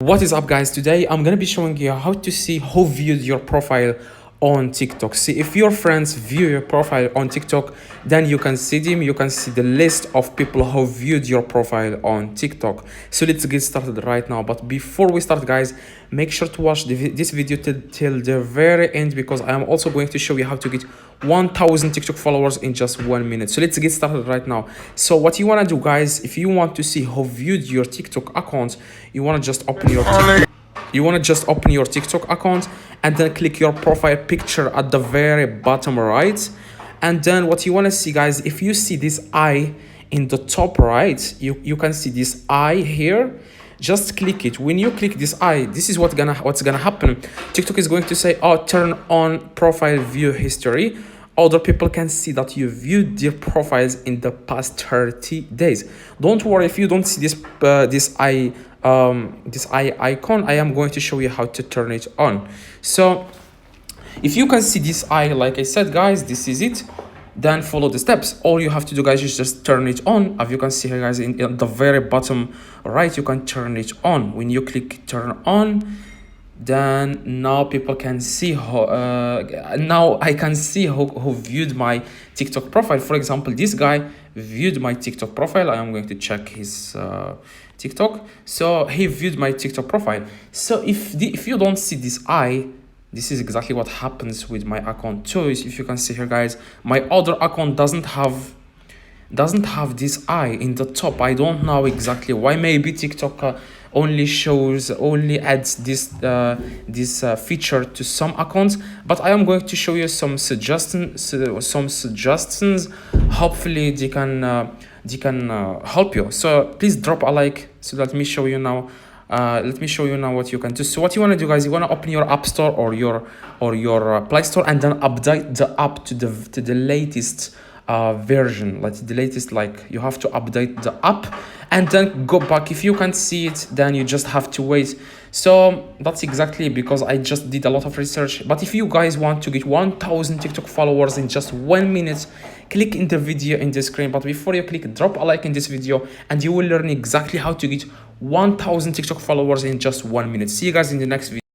What is up, guys? Today I'm gonna be showing you how to see who viewed your profile on TikTok. See, if your friends view your profile on TikTok, then you can see them. You can see the list of people who viewed your profile on TikTok. So let's get started right now. But before we start, guys, make sure to watch this video till the very end, because I am also going to show you how to get 1000 TikTok followers in just 1 minute. So let's get started right now. So what you want to do, guys, if you want to see who viewed your TikTok account, you want to just open your TikTok account and then click your profile picture at the very bottom right. And then what you want to see, guys, if you see this eye in the top right, you can see this eye here. Just click it. When you click this eye, this is what's gonna happen. TikTok is going to say, oh, turn on profile view history. Other people can see that you viewed their profiles in the past 30 days. Don't worry if you don't see this eye icon. I am going to show you how to turn it on. So if you can see this eye, like I said, guys, this is it. Then follow the steps. All you have to do, guys, is just turn it on. As you can see here, guys, in the very bottom right, you can turn it on. When you click turn on, then now people can see now I can see who viewed my TikTok profile. For example, this guy viewed my TikTok profile. I am going to check his TikTok. So he viewed my TikTok profile. So if you don't see this eye, this is exactly what happens with my account too. If you can see here, guys, my other account doesn't have this eye in the top. I don't know exactly why. Maybe TikTok only adds this feature to some accounts, but I am going to show you some suggestions. Hopefully they can help you. So please drop a like. So let me show you now what you can do. So what you want to do, guys, you want to open your App Store or your Play Store, and then update the app to the latest version, like the latest. Like, you have to update the app and then go back. If you can't see it, then you just have to wait. So that's exactly because I just did a lot of research. But if you guys want to get 1000 TikTok followers in just 1 minute, click in the video in the screen. But before you click, drop a like in this video and you will learn exactly how to get 1000 TikTok followers in just 1 minute. See you guys in the next video.